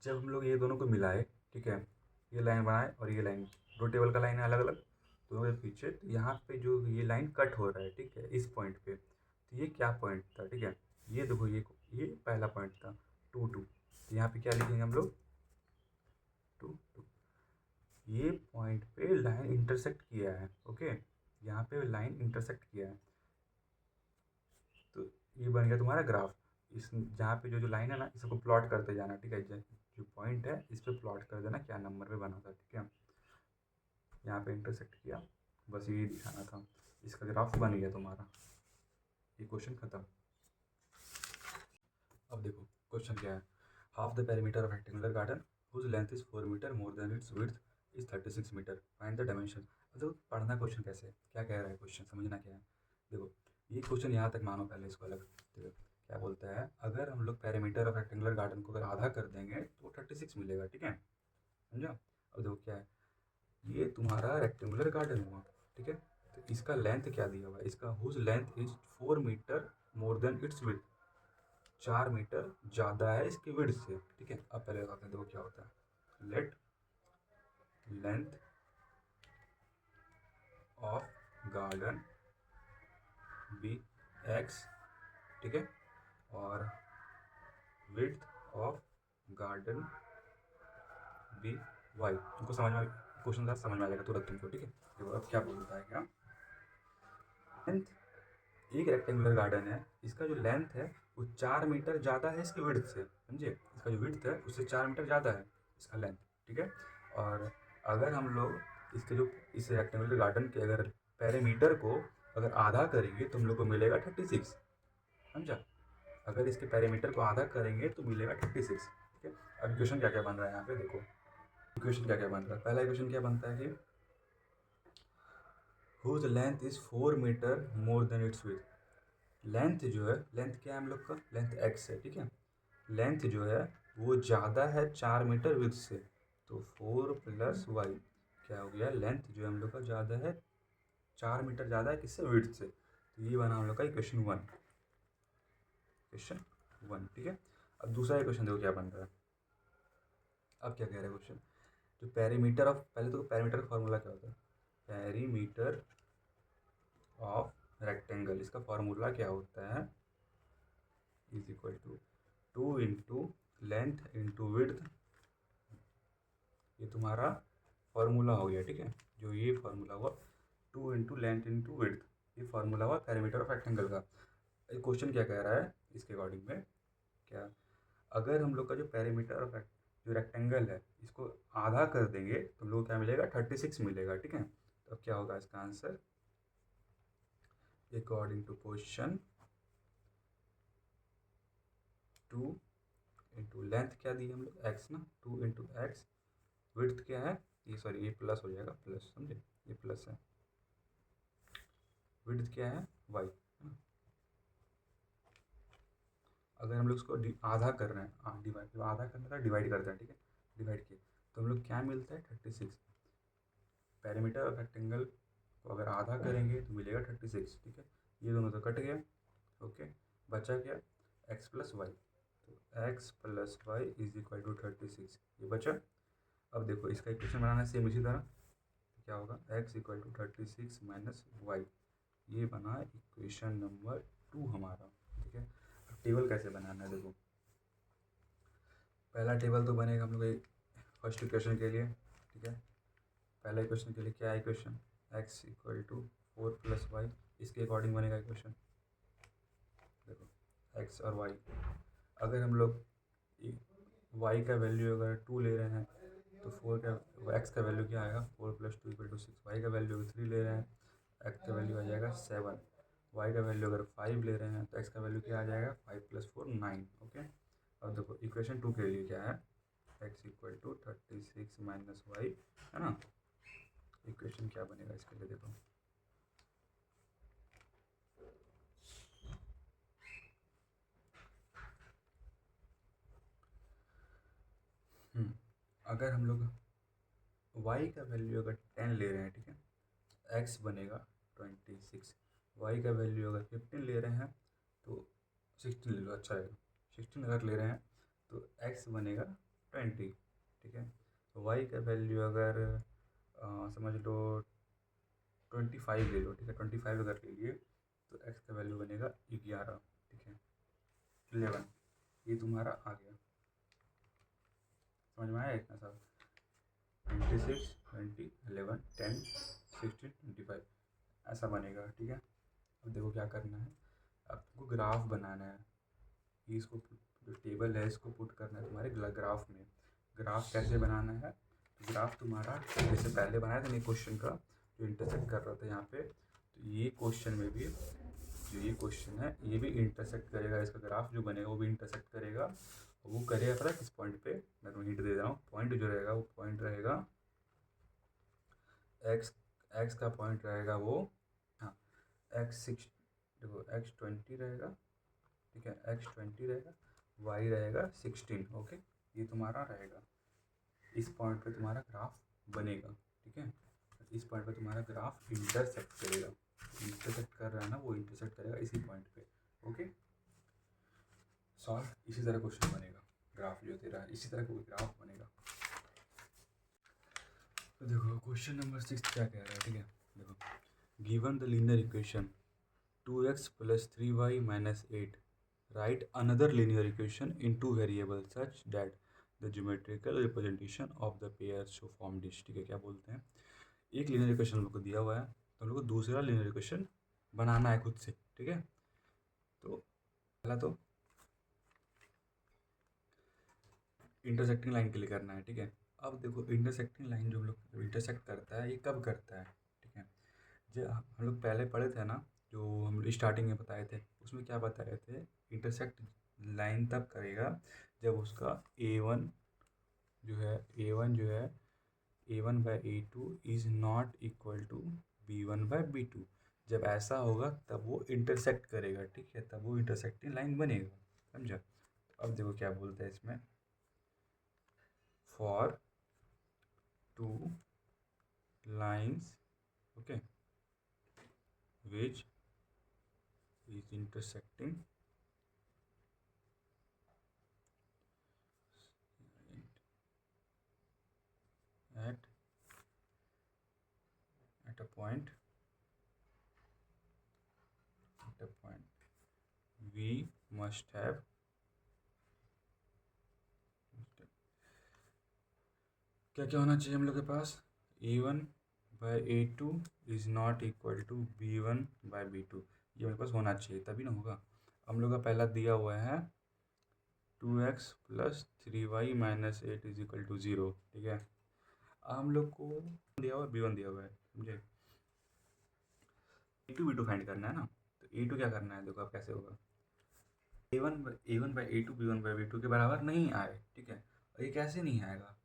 जब हम लोग ये दोनों को मिलाए, ठीक है, ये लाइन बनाए और ये लाइन, दो टेबल का लाइन है अलग अलग दोनों के पीछे, तो यहाँ पे जो ये लाइन कट हो रहा है, ठीक है, इस पॉइंट पे, तो ये क्या पॉइंट था, ठीक है। ये देखो ये पहला पॉइंट था 2 2, तो यहाँ पे क्या लिखेंगे हम लोग 2 2। ये पॉइंट पे लाइन इंटरसेक्ट किया है, ओके, यहाँ पे लाइन इंटरसेक्ट किया है, तो ये बन गया तुम्हारा ग्राफ। इस जहाँ पे जो जो लाइन है ना, इसको प्लॉट करते जाना, ठीक है। जो पॉइंट है इस पर प्लॉट कर देना क्या नंबर पे बना था, ठीक है। यहाँ पे इंटरसेक्ट किया, बस ये दिखाना था, इसका ग्राफ बन गया तुम्हारा, ये क्वेश्चन खत्म। अब देखो क्वेश्चन क्या है, half the perimeter of rectangular garden whose length is 4 meter more than its width is 36 meter, find the dimension. अब देखो पढ़ना क्वेश्चन कैसे है, क्या कह रहा है क्वेश्चन, समझना क्या है। देखो ये क्वेश्चन यहाँ तक मानो, पहले इसको अलग, देखो क्या बोलता है, अगर हम लोग पेरीमीटर ऑफ रेक्टेंगुलर गार्डन को अगर आधा कर देंगे तो 36 मिलेगा, ठीक है, समझा। अब देखो क्या है, ये तुम्हारा रेक्टेंगुलर गार्डन हुआ, ठीक है। तो इसका लेंथ क्या दिया हुआ है, इसका whose length is 4 meter more than its width, 4 meter ज़्यादा है इसकी विड्थ से, ठीक है। अब पहले बताते हैं, देखो क्या होता है, let length of garden be x, ठीक है, और width of garden be y. तुमको समझ में, क्वेश्चन था समझ में आ जाएगा तुरंत तुमको, ठीक है। देखो अब क्या बोलता है, क्या लेंथ, एक रेक्टेंगुलर गार्डन है, इसका जो लेंथ है वो 4 मीटर ज़्यादा है इसकी विड्थ से, समझे, इसका जो विड्थ है उससे 4 मीटर ज़्यादा है इसका लेंथ, ठीक है। और अगर हम लोग इसके जो इस रेक्टेंगुलर गार्डन के अगर पेरीमीटर को अगर आधा करेंगे तो हम लोग को मिलेगा 36, समझा। अगर इसके पेरीमीटर को आधा करेंगे तो मिलेगा 36, ठीक है। अब इक्वेशन क्या क्या बन रहा है यहाँ पे देखो, इक्वेशन क्या क्या बन रहा है, पहला इक्वेशन क्या बनता है कि whose length is 4 meter more than its width. Length जो है, लेंथ क्या है हम लोग का, लेंथ एक्स है, ठीक है। लेंथ जो है वो ज़्यादा है 4 मीटर विड्थ से, तो 4 + y क्या हो गया, लेंथ जो है हम लोग का ज़्यादा है, 4 मीटर ज़्यादा है किससे, विड्थ से, तो ये बना हम लोग का इक्वेशन 1, क्वेश्चन 1, ठीक है। अब दूसरा इक्वेशन देखो क्या बन रहा है, अब क्या कह रहा है क्वेश्चन, जो पेरीमीटर ऑफ, पहले तो पेरीमीटर का फॉर्मूला क्या होता है, पेरीमीटर ऑफ रेक्टेंगल, इसका फॉर्मूला क्या होता है, is equal to 2 into length into width, ये तुम्हारा फॉर्मूला हो गया, ठीक है। जो ये फॉर्मूला हुआ 2 इंटू लेंथ इंटू विड्थ, ये फॉर्मूला हुआ पेरीमीटर ऑफ रेक्टेंगल का। क्वेश्चन क्या कह रहा है इसके अकॉर्डिंग में, क्या अगर हम लोग का जो पेरीमीटर ऑफ जो रेक्टेंगल है इसको आधा कर देंगे तो हम लोग को क्या मिलेगा, 36 मिलेगा, ठीक है। तो अब क्या होगा इसका answer, according to question 2 into length क्या दी हम लोग, एक्स ना, 2 इंटू एक्स, विड्थ क्या है, ये सॉरी ये प्लस हो जाएगा, प्लस समझे, ये प्लस है, विड्थ क्या है वाई, है ना। अगर हम लोग उसको आधा कर रहे हैं, डिवाइड आधा करना था, डिवाइड करते हैं, ठीक है, डिवाइड किए तो हम लोग क्या मिलता है 36। पेरीमीटर ऑफ रेक्टेंगल को अगर आधा करेंगे तो मिलेगा 36, ठीक है। ये दोनों तो कट गया, ओके, बचा क्या, एक्स प्लस वाई, तो x plus y is equal to 36, ये बचा। अब देखो इसका इक्वेशन बनाना है सेम इसी तरह, तो क्या होगा, x equal to 36 minus y, ये बना इक्वेशन नंबर 2 हमारा, ठीक है। अब टेबल कैसे बनाना है, देखो पहला टेबल तो बनेगा हम लोग फर्स्ट इक्वेशन के लिए, ठीक है। पहला इक्वेशन के लिए क्या है equation, x equal to 4 plus y, इसके अकॉर्डिंग बनेगा इक्वेशन, देखो एक्स और वाई, अगर हम लोग वाई का वैल्यू अगर 2 ले रहे हैं तो 4 का एक्स का वैल्यू क्या आएगा, 4 प्लस 2 इक्वल टू 6, वाई का वैल्यू अगर 3 ले रहे हैं, एक्स का वैल्यू आ जाएगा 7, वाई का वैल्यू अगर 5 ले रहे हैं तो एक्स का वैल्यू क्या आ जाएगा, 5 प्लस 4 9, ओके। अब देखो इक्वेशन 2 के लिए क्या है, x equal to 36 minus y, है ना। इक्वेशन क्या बनेगा इसके लिए, देखो अगर हम लोग y का वैल्यू अगर 10 ले रहे हैं, ठीक है, x बनेगा 26, y का वैल्यू अगर 15 ले रहे हैं तो 16 ले लो, अच्छा रहेगा, 16 अगर ले रहे हैं तो x बनेगा 20, ठीक है। तो y का वैल्यू अगर समझ लो 25 ले लो, ठीक है, 25 अगर ले लिए तो x का वैल्यू बनेगा 11, ठीक है, 11, ये तुम्हारा आ गया, समझ में आया इतना सब, 26 20 11 10 16 25 ऐसा बनेगा, ठीक है। अब देखो क्या करना है, अब तुमको ग्राफ बनाना है, ये इसको जो टेबल है इसको पुट करना है तुम्हारे ग्राफ में। ग्राफ कैसे बनाना है, तो ग्राफ तुम्हारा जैसे पहले बनाया था नहीं क्वेश्चन का, जो इंटरसेक्ट कर रहा था यहाँ पे, तो ये क्वेश्चन में भी जो ये क्वेश्चन है ये भी इंटरसेक्ट करेगा, इसका ग्राफ जो बनेगा वो भी इंटरसेक्ट करेगा, वो करेगा पता किस पॉइंट पे, मैं तुम्हें हिंट दे रहा हूँ, पॉइंट जो रहेगा वो पॉइंट रहेगा एक्स, एक्स का पॉइंट रहेगा वो, हाँ एक्स 6, देखो एक्स 20 रहेगा, ठीक है, एक्स 20 रहेगा, वाई रहेगा 16, ओके, ये तुम्हारा रहेगा, इस पॉइंट पे तुम्हारा ग्राफ बनेगा, ठीक है। इस पॉइंट पे तुम्हारा ग्राफ इंटरसेक्ट करेगा, इंटरसेक्ट कर रहा है ना, वो इंटरसेक्ट करेगा इसी पॉइंट पे, ओके। सॉल्व इसी तरह क्वेश्चन बनेगा, ग्राफ जो तेरा है इसी तरह कोई ग्राफ बनेगा। तो देखो क्वेश्चन नंबर 6 क्या कह रहा है, ठीक है, देखो given the linear equation 2x plus 3y minus 8, write another linear equation in two variables such that the geometrical representation of the pairs show form dish, ठीक है। क्या बोलते हैं, एक लीनियर इक्वेशन हम लोग को दिया हुआ है तो हम लोग को दूसरा लीनियर इक्वेशन बनाना है खुद से, ठीक है। तो पहला तो इंटरसेक्टिंग लाइन के लिए करना है, ठीक है। अब देखो इंटरसेक्टिंग लाइन जो हम लोग इंटरसेक्ट करता है ये कब करता है, ठीक है, जो हम लोग पहले पढ़े थे ना, जो हम लोग स्टार्टिंग में बताए थे उसमें क्या बताए थे, इंटरसेक्ट लाइन तब करेगा जब उसका A1 जो है, A1 जो है A1/A2 is not equal to B1/B2, जब ऐसा होगा तब वो इंटरसेक्ट करेगा, ठीक है, तब वो इंटरसेक्टिंग लाइन बनेगा, समझा। तो अब देखो क्या बोलते हैं इसमें, for two lines, okay, which is intersecting at a point, we must have क्या क्या होना चाहिए हम लोग के पास, A1 by A2 is not equal to B1 by B2, ये मेरे पास होना चाहिए तभी ना होगा। हम लोग का पहला दिया हुआ है 2x plus 3y minus 8 is equal to 0, ठीक है। हम लोग को दिया हुआ है B1 दिया हुआ है, समझे। A2 B2 फाइंड करना है ना, तो A2 क्या करना है, देखो अब कैसे होगा। A1 by A2 B1 by B2 के बराबर नहीं आए, ठीक है। और ये कैसे नहीं आएगा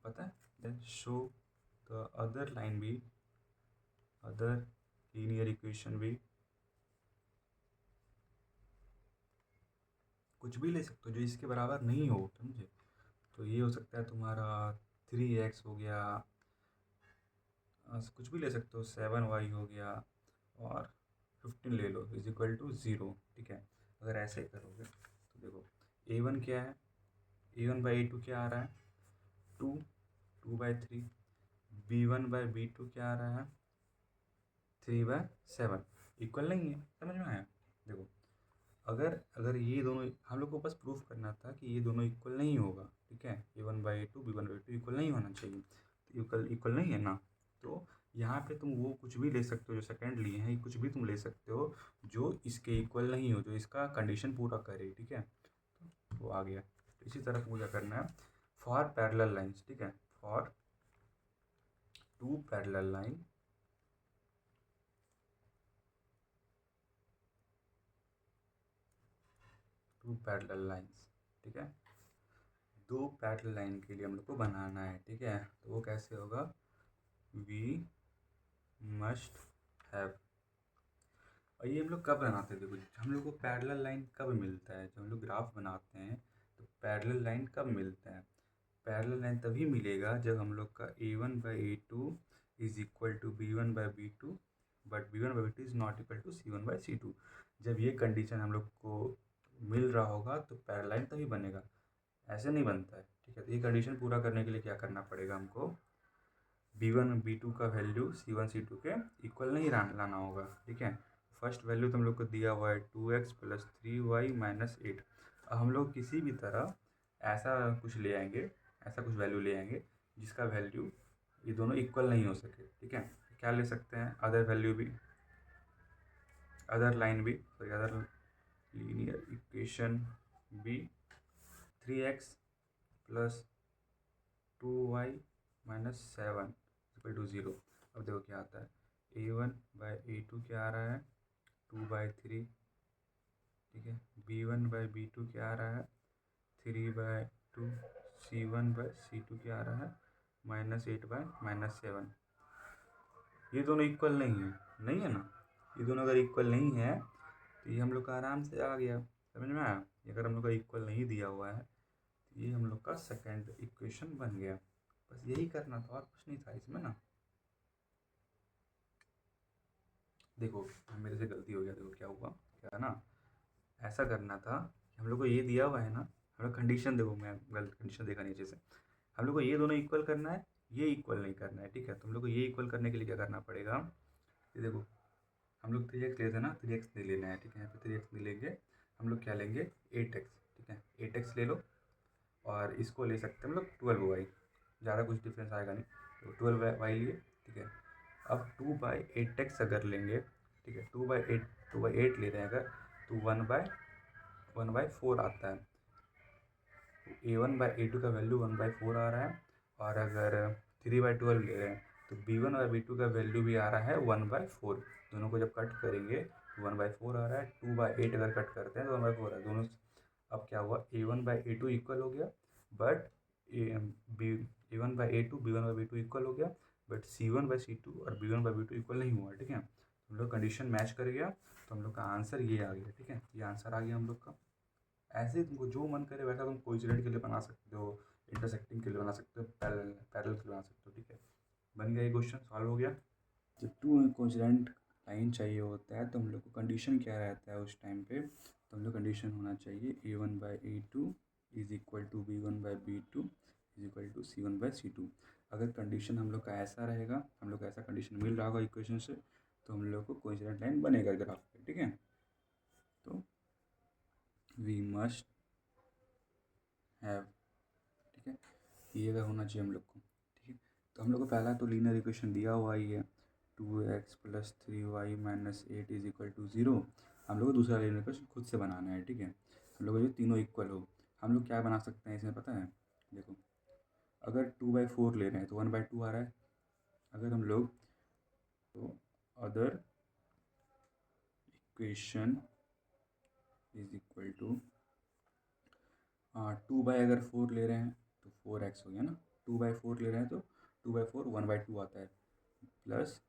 पता है, शो द अदर लाइन भी, अदर लीनियर इक्वेशन भी, कुछ भी ले सकते हो जो इसके बराबर नहीं हो, समझे। तो ये हो सकता है तुम्हारा 3x हो गया, कुछ भी ले सकते हो, 7y हो गया, और 15 ले लो इज इक्वल टू 0, ठीक है। अगर ऐसे करोगे तो देखो A1 क्या है, A1 बाई A2 क्या आ रहा है, 2 2/3, B1/B2 क्या आ रहा है, 3/7, इक्वल नहीं है, समझ में आया। देखो अगर अगर ये दोनों, हम लोग को बस प्रूफ करना था कि ये दोनों इक्वल नहीं होगा, ठीक है। A1/A2 B1/B2 इक्वल नहीं होना चाहिए, तो इक्वल इक्वल नहीं है ना, तो यहाँ पे तुम वो कुछ भी ले सकते हो जो सेकंड लिए हैं, कुछ भी तुम ले सकते हो जो इसके इक्वल नहीं हो, जो इसका कंडीशन पूरा करे, ठीक है। तो वो आ गया। तो इसी तरह मुझे करना है फॉर पैरेलल लाइंस, ठीक है, for two parallel line, two parallel lines, ठीक है। दो पैरेलल लाइन के लिए हम लोग को बनाना है, ठीक है। तो वो कैसे होगा, वी मस्ट हैव। और ये हम लोग कब बनाते हैं, देखो हम लोग को पैरेलल लाइन कब मिलता है, जब हम लोग ग्राफ बनाते हैं तो पैरेलल लाइन कब मिलता है, पैरेलल लाइन तभी मिलेगा जब हम लोग का A1/A2 is equal to B1/B2 but B1/B2 is not equal to C1/C2। जब ये कंडीशन हम लोग को मिल रहा होगा तो पैरेलल लाइन तभी बनेगा, ऐसे नहीं बनता है, ठीक है। तो ये कंडीशन पूरा करने के लिए क्या करना पड़ेगा हमको, B1/B2 का वैल्यू C1/C2 के इक्वल नहीं लाना होगा, ठीक है। फर्स्ट वैल्यू तो हम लोग को दिया हुआ है 2x प्लस 3y माइनस 8। अब हम लोग किसी भी तरह ऐसा कुछ ले आएंगे, ऐसा कुछ वैल्यू ले आएंगे जिसका वैल्यू ये दोनों इक्वल नहीं हो सके, ठीक है। क्या ले सकते हैं, अदर वैल्यू भी, अदर लाइन भी, सॉरी अदर लीनियर इक्वेशन भी, 3x plus 2y minus 7 equal to 0। अब देखो क्या आता है, A1/A2 क्या आ रहा है, 2/3, ठीक है। B1/B2 क्या आ रहा है, 3/2, C1/C2 क्या आ रहा है, -8/-7। ये दोनों इक्वल नहीं है, नहीं है ना। ये दोनों अगर इक्वल नहीं है तो ये हम लोग का आराम से आ गया, समझ में आया। अगर हम लोग का इक्वल नहीं दिया हुआ है तो ये हम लोग का सेकेंड इक्वेशन बन गया। बस यही करना था और कुछ नहीं था इसमें ना। देखो मेरे से गलती हो गया, देखो क्या हुआ, क्या ना, ऐसा करना था कि हम लोग को ये दिया हुआ है ना, हम लोग कंडीशन, देखो मैं गलत कंडीशन देखा नहीं अच्छे से। हम लोग को ये दोनों इक्वल करना है, ये इक्वल नहीं करना है, ठीक है। तो हम लोग को ये इक्वल करने के लिए क्या करना पड़ेगा, ये देखो हम लोग 3x लेते हैं ना, 3x नहीं लेना है, ठीक है। यहाँ पे 3x नहीं लेंगे, हम लोग क्या लेंगे 8x, ठीक है। 8x ले लो, और इसको ले सकते हैं हम लोग 12y, ज़्यादा कुछ डिफरेंस आएगा नहीं, तो 12y लिए, ठीक है। अब 2/8x अगर लेंगे, ठीक है, 2/8 ले रहे हैं अगर, तो 1/4 आता है। A1/A2 का वैल्यू 1/4 आ रहा है, और अगर 3/12 ले रहे हैं तो B1 और B2 का वैल्यू भी आ रहा है 1/4। दोनों को जब कट करेंगे तो 1/4 आ रहा है, 2/8 अगर कट करते हैं तो 1/4 है दोनों। अब क्या हुआ, A1/A2 इक्वल हो गया, बट A1/A2 B1/B2 इक्वल हो गया, बट C1/C2 और B1/B2 इक्वल नहीं हुआ, ठीक है। हम लोग कंडीशन मैच कर गया, तो हम लोग का आंसर ये आ गया, ठीक है। ये आंसर आ गया हम लोग का। ऐसे ही तुमको जो मन करे वैसा तुम कोइंसिडेंट के लिए बना सकते हो, इंटरसेक्टिंग के लिए बना सकते हो, पैरेलल पैरेलल के लिए बना सकते हो, ठीक है। बन गया, ये क्वेश्चन सॉल्व हो गया। जब टू कोइंसिडेंट लाइन चाहिए होता है तो हम लोग को कंडीशन क्या रहता है उस टाइम पे, तो हम लोग कंडीशन होना चाहिए A1/A2 is equal to B1/B2 is equal to C1/C2। अगर कंडीशन हम लोग का ऐसा रहेगा, हम लोग को ऐसा कंडीशन मिल रहा होगा इक्वेशन से, तो हम लोग को कोइंसिडेंट लाइन बनेगा ग्राफ पे, ठीक है। तो वी मस्ट हैव, ठीक है, ये अगर होना चाहिए हम लोग को, ठीक है। तो हम लोग को पहला तो लीनियर इक्वेशन दिया हुआ ही है, 2x + 3y - 8 = 0। हम लोग को दूसरा लीनियर इक्वेशन खुद से बनाना है, ठीक है। हम लोग को जो तीनों इक्वल हो, हम लोग क्या बना सकते हैं इसमें पता है? देखो, अगर 2/4 ले रहे हैं तो 1/2 आ रहा है। अगर हम लोग तो other equation is equal to 2/4 ले रहे हैं तो 4x हो गया ना। 2/4 ले रहे हैं तो 2/4 1/2 आता है, प्लस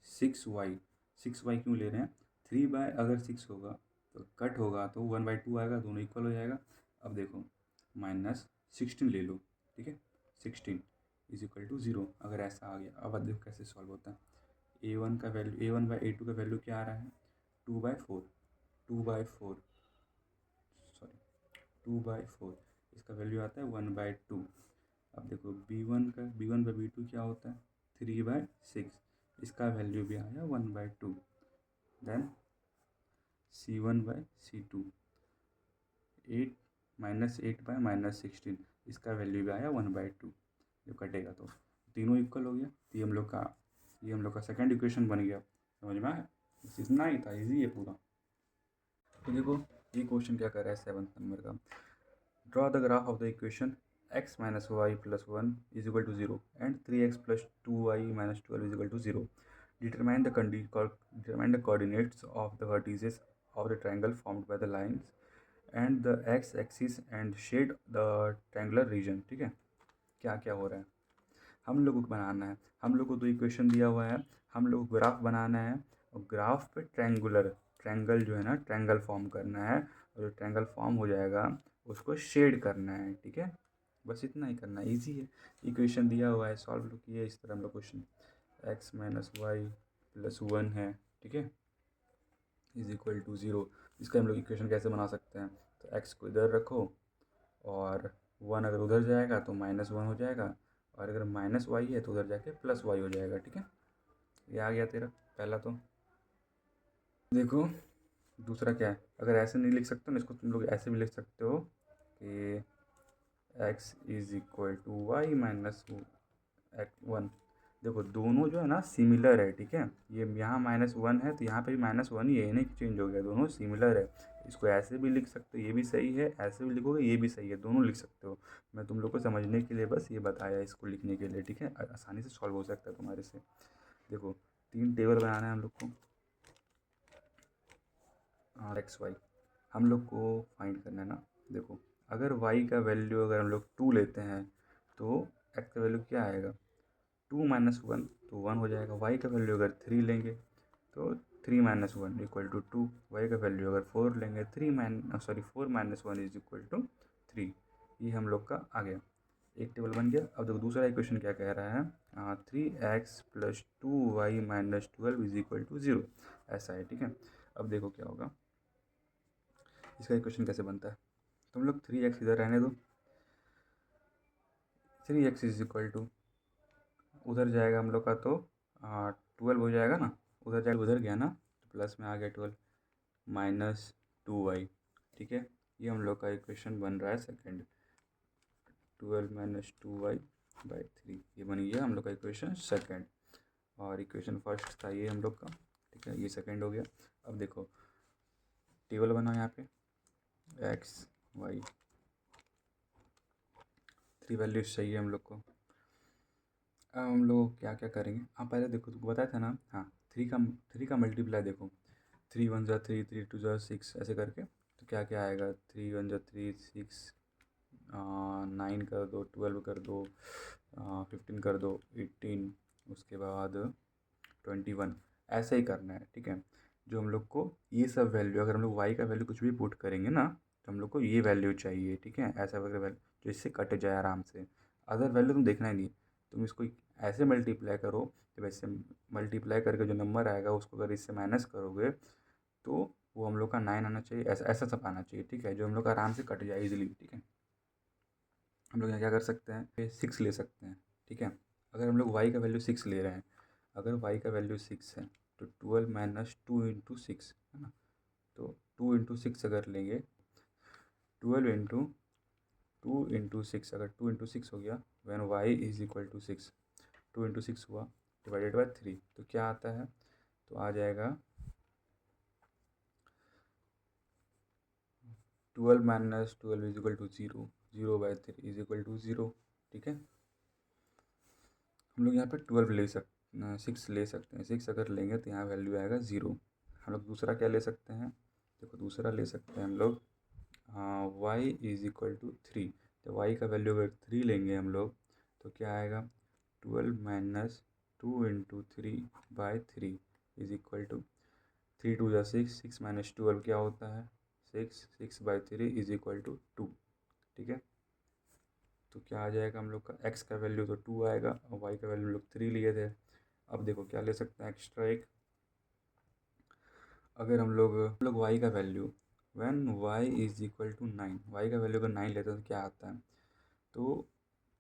6y। 6y क्यों ले रहे हैं? 3 अगर 6 होगा तो कट होगा तो 1/2 आएगा, दोनों इक्वल हो जाएगा। अब देखो -16 ले लो, ठीक है। 16 = 0 अगर ऐसा आ गया। अब देखो कैसे सॉल्व होता है। a1 का वैल्यू, a1/a2 का वैल्यू क्या आ रहा है? 2/4, 2/4 सॉरी 2/4। इसका वैल्यू आता है 1/2। अब देखो b1/b2 क्या होता है? 3/6। इसका वैल्यू भी आया 1/2। Then c1/c2 8 -8/-16। इसका वैल्यू भी आया 1/2। जो कटेगा तो तीनों इक्वल हो गया। तो ये हम लोग का सेकंड इक्वेशन बन गया। समझ में आया? बस इतना ही था, इजी है पूरा। तो देखो ये क्वेश्चन क्या कर रहा है 7th नंबर का। Draw the graph of the equation x - y + 1 = 0 and 3x + 2y - 12 = 0. Determine the coordinates of the vertices of the triangle formed by the lines and the x-axis and shade the triangular region। ठीक है, क्या क्या हो रहा है हम लोगों को बनाना है। हम लोग को तो इक्वेशन दिया हुआ है, हम लोग को ग्राफ बनाना है और ग्राफ पे ट्रायंगल जो है ना, ट्रायंगल फॉर्म करना है। और जो ट्रायंगल फॉर्म हो जाएगा उसको शेड करना है, ठीक है। बस इतना ही करना है, ईजी है। इक्वेशन दिया हुआ है, सॉल्व किए इस तरह हम लोग क्वेश्चन। x - y + 1 है, ठीक है, = 0। इसका हम लोग इक्वेशन कैसे बना सकते हैं? तो x को इधर रखो और 1 अगर उधर जाएगा तो -1 हो जाएगा, और अगर -y है तो उधर जाके +y हो जाएगा, ठीक है। ये आ गया तेरा पहला। तो देखो दूसरा क्या है, अगर ऐसे नहीं लिख सकते ना, इसको तुम लोग ऐसे भी लिख सकते हो कि x = y - 1। देखो दोनों जो है ना सिमिलर है, ठीक है। ये यहाँ -1 है तो यहाँ पे भी -1 ही है, नहीं चेंज हो गया, दोनों सिमिलर है। इसको ऐसे भी लिख सकते हो, ये भी सही है, ऐसे भी लिखोगे ये भी सही है, दोनों लिख सकते हो। मैं तुम लोग को समझने के लिए बस ये बताया इसको लिखने के लिए, ठीक है। आसानी से सॉल्व हो सकता है तुम्हारे से। देखो 3 टेबल बनाना है हम लोग को, और x y हम लोग को फाइंड करना है ना। देखो अगर y का वैल्यू अगर हम लोग 2 लेते हैं तो x का वैल्यू क्या आएगा? 2 - 1 तो 1 हो जाएगा। y का वैल्यू अगर 3 लेंगे तो 3 - 1 = 2। y का वैल्यू अगर 4 लेंगे 4 - 1 = 3। ये हम लोग का आ गया, एक टेबल बन गया। अब देखो दूसरा इक्वेशन क्या कह रहा है, 3x + 2y - 12 = 0, ऐसा है, ठीक है। अब देखो क्या होगा, इसका इक्वेशन कैसे बनता है। तुम लोग 3x इधर रहने दो, 3x = उधर जाएगा हम लोग का तो 12 हो जाएगा ना, उधर जाएगा, उधर गया ना तो प्लस में आ गया 12 - 2y, ठीक है। ये हम लोग का इक्वेशन बन रहा है सेकंड, 12 - 2y/3। ये बन गया हम लोग का इक्वेशन सेकंड, और इक्वेशन फर्स्ट था ये हम लोग का, ठीक है। ये सेकंड हो गया। अब देखो टेबल बना यहाँ पे x y, 3 वैल्यूज चाहिए हम लोग को। अब हम लोग क्या क्या करेंगे, हाँ पहले देखो तुमको बताया था ना, हाँ 3 का मल्टीप्लाई देखो, 3 × 1 = 3, 3 × 2 = 6, ऐसे करके तो क्या क्या आएगा, 3 × 1 = 3, 6, 9 कर दो, 12 कर दो, 15 कर दो, 18, उसके बाद 21, ऐसे ही करना है, ठीक है। जो हम लोग को ये सब वैल्यू, अगर हम लोग y का वैल्यू कुछ भी पुट करेंगे ना तो हम लोग को ये वैल्यू चाहिए, ठीक है। ऐसा वैल्यू जो इससे कट जाए आराम से, अदर वैल्यू तुम देखना ही नहीं। तुम इसको ऐसे मल्टीप्लाई करो, जब ऐसे मल्टीप्लाई करके जो नंबर आएगा उसको अगर इससे माइनस करोगे तो वो हम लोग का 9 आना चाहिए, ऐसा ऐसा सब आना चाहिए, ठीक है। जो हम लोग का आराम से कट जाए इजीली, ठीक है। हम लोग यहाँ क्या कर सकते हैं, 6 ले सकते हैं, ठीक है। अगर हम लोग y का वैल्यू 6 ले रहे हैं, अगर y का वैल्यू 6 है तो 12 - 2 × 6 है ना। तो 2 × 6 अगर लेंगे, 12 × 2 × 6, अगर 2 × 6 हो गया, वैन y = 6 2 × 6 हुआ /3, तो क्या आता है, तो आ जाएगा 12 - 12 = 0, 0/3 = 0। ठीक है, हम लोग यहाँ पे 12 ले सकते 6 ले सकते हैं। 6 अगर लेंगे तो यहाँ वैल्यू आएगा 0। हम लोग दूसरा क्या ले सकते हैं, देखो दूसरा ले सकते हैं हम लोग y = 3। तो y का वैल्यू अगर 3 लेंगे हम लोग तो क्या आएगा, 12 - 2 × 3/3 = 3 × 2 = 6, 6 - 12 क्या होता है 6, 6/3 = 2। ठीक है, तो क्या आ जाएगा हम लोग का, x का वैल्यू तो 2 आएगा और y का वैल्यू हम लोग 3 लिए थे। अब देखो क्या ले सकते हैं एक्स्ट्रा एक, अगर हम लोग y का वैल्यू व्हेन y = 9, y का वैल्यू अगर 9 लेते हैं तो क्या आता है, तो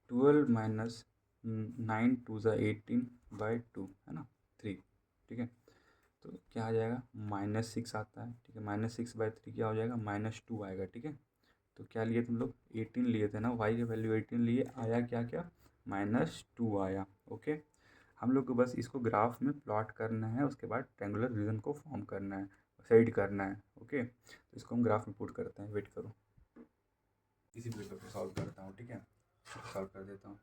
12 - 9 × 2 = 18/2 है ना 3। ठीक है, तो क्या आ जाएगा -6 आता है। ठीक है, -6/3 क्या हो जाएगा -2 आएगा। ठीक है, तो क्या लिए तुम लोग 18 लिए थे ना, y की वैल्यू 18 लिए, आया क्या क्या -2 आया। ओके, हम लोग को बस इसको ग्राफ में प्लॉट करना है, उसके बाद ट्रायंगुलर रीजन को फॉर्म करना है, सेट करना है। ओके, तो इसको हम ग्राफ में पुट करते हैं, वेट करो इसी पेपर को सॉल्व करता हूँ। ठीक है, सॉल्व कर देता हूँ।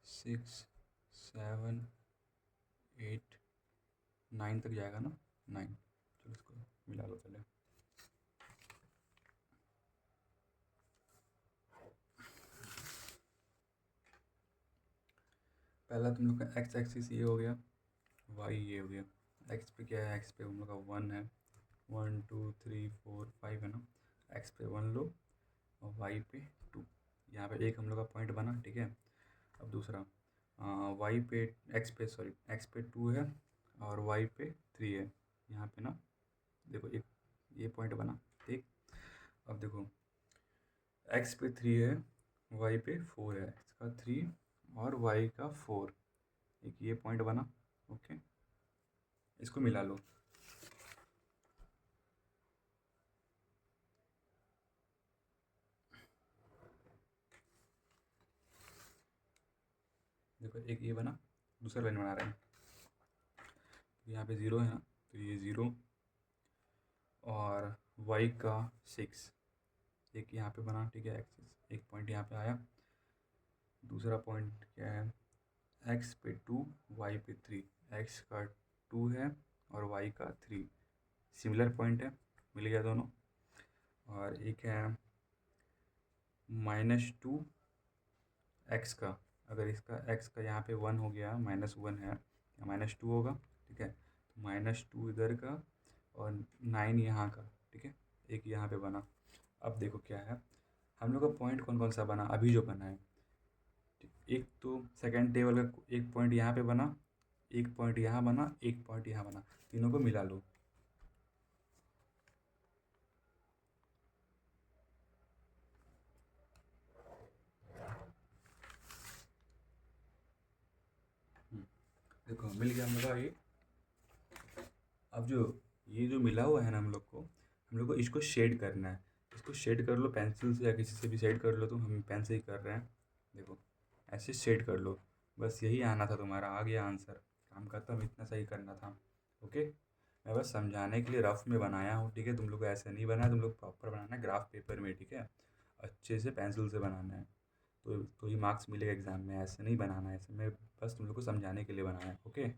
सिक्स 7 8 9 तक जाएगा ना, 9। चलो इसको मिला लो पहले। पहला तुम लोग का एक्स एक्सिस ये हो गया, वाई ये हो गया। एक्स पे क्या है, एक्स पे हम लोग का 1 है, 1 2 3 4 5 है ना, एक्स पे 1 लो और वाई पे 2। यहाँ पे एक हम लोग का पॉइंट बना। ठीक है, अब दूसरा वाई पे एक्स पे 2 है और वाई पे 3 है। यहाँ पे ना देखो एक ये पॉइंट बना। ठीक, अब देखो एक्स पे 3 है, वाई पे 4 है, एक्स का 3 और वाई का 4, एक ये पॉइंट बना। ओके, इसको मिला लो। देखो एक ये बना, दूसरा लाइन बना रहे हैं, यहाँ पे 0 है ना, तो ये 0 और y का 6 एक यहाँ पे बना। ठीक है, एक्सिस एक पॉइंट यहाँ पे आया। दूसरा पॉइंट क्या है, x पे 2 y पे 3, x का 2 है और y का 3, सिमिलर पॉइंट है, मिल गया दोनों। और एक है -2 x का, अगर इसका x का यहाँ पे 1 हो गया, -1 है या -2 होगा। ठीक है, तो -2 इधर का और 9 यहाँ का। ठीक है, एक यहाँ पे बना। अब देखो क्या है, हम लोग का पॉइंट कौन कौन सा बना अभी जो बना है, एक तो सेकंड टेबल का एक पॉइंट यहाँ पे बना, एक पॉइंट यहाँ बना, एक पॉइंट यहाँ बना, तीनों को मिला लो। देखो मिल गया हम लोग का ये। अब जो ये जो मिला हुआ है ना हम लोग को इसको शेड करना है। इसको शेड कर लो पेंसिल से या किसी से भी शेड कर लो, तुम हम पेन से ही कर रहे हैं। देखो ऐसे शेड कर लो, बस यही आना था तुम्हारा, आ गया आंसर, काम खत्म, इतना सही करना था। ओके, मैं बस समझाने के लिए रफ में बनाया हूँ। ठीक है, तुम लोग को ऐसे नहीं बनाया, तुम लोग प्रॉपर बनाना है ग्राफ पेपर में। ठीक है, अच्छे से पेंसिल से बनाना है, तो ही मार्क्स मिलेगा एग्ज़ाम में। ऐसे नहीं बनाना है, ऐसे मैं बस तुम लोग को समझाने के लिए बनाया है। ओके।